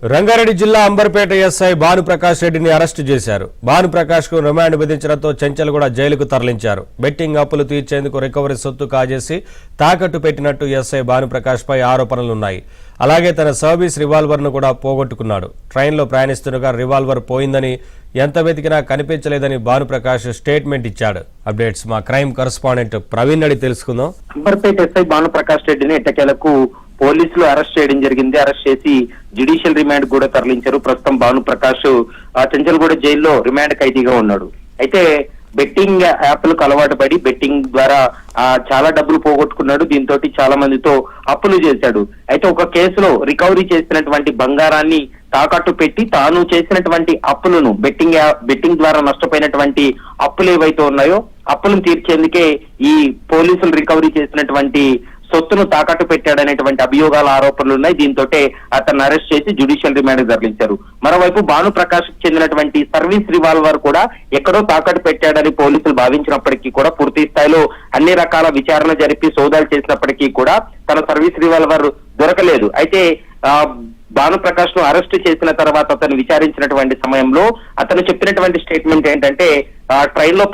రంగారెడ్డి జిల్లా అంబర్పేట ఎస్ఐ భానుప్రకాష్ రెడ్డిని అరెస్టు చేశారు. భానుప్రకాష్ కు రిమాండ్ విధించడంతో చెంచల్గూడ జైలుకు తరలించారు. బెట్టింగ్ అప్పులు తీర్చేందుకు రికవరీ సొత్తు కాజేసి తాకట్టు పెట్టినట్టు ఎస్ఐ భానుప్రకాష్ పై ఆరోపణలున్నాయి. అలాగే తన సర్వీస్ రివాల్వర్ ను కూడా పోగొట్టుకున్నాడు. ట్రైన్లో ప్రయాణిస్తుండగా రివాల్వర్ పోయిందని, ఎంత వెతికినా కనిపించలేదని భానుప్రకాష్ స్టేట్మెంట్ ఇచ్చాడు. అప్డేట్స్ మా క్రైమ్ కరెస్పాండెంట్ ప్రవీణ్ అడి తెలుసుకుందాం. అంబర్పేట ఎస్ఐ భానుప్రకాష్ రెడ్డిని ఎట్టకేలకు పోలీసులు అరెస్ట్ చేయడం జరిగింది. అరెస్ట్ చేసి జ్యుడిషియల్ రిమాండ్ కూడా తరలించారు. ప్రస్తుతం భానుప్రకాష్ చెంచల్గూడ జైల్లో రిమాండ్ ఖైదీగా ఉన్నాడు. అయితే బెట్టింగ్ యాప్లకు అలవాటు పడి బెట్టింగ్ ద్వారా చాలా డబ్బులు పోగొట్టుకున్నాడు. దీంతో చాలా మందితో అప్పులు చేశాడు. అయితే ఒక కేసులో రికవరీ చేసినటువంటి బంగారాన్ని తాకట్టు పెట్టి తాను చేసినటువంటి అప్పులను బెట్టింగ్ ద్వారా నష్టపోయినటువంటి అప్పులు ఏవైతే ఉన్నాయో అప్పులను తీర్చేందుకే ఈ పోలీసులు రికవరీ చేసినటువంటి సొత్తును తాకట్టు పెట్టాడనేటువంటి అభియోగాల ఆరోపణలు ఉన్నాయి. దీంతో అతన్ని అరెస్ట్ చేసి జ్యుడిషియల్ రిమాండ్ తరలించారు. మరోవైపు భానుప్రకాష్ చెందినటువంటి సర్వీస్ రివాల్వర్ కూడా ఎక్కడో తాకట్టు పెట్టాడని పోలీసులు భావించినప్పటికీ కూడా పూర్తి స్థాయిలో అన్ని రకాల విచారణ జరిపి సోదాలు చేసినప్పటికీ కూడా తన సర్వీస్ రివాల్వర్ దొరకలేదు. అయితే భానుప్రకాష్ ను అరెస్ట్ చేసిన తర్వాత అతను విచారించినటువంటి సమయంలో అతను చెప్పినటువంటి స్టేట్మెంట్ ఏంటంటే ట్రైన్ లో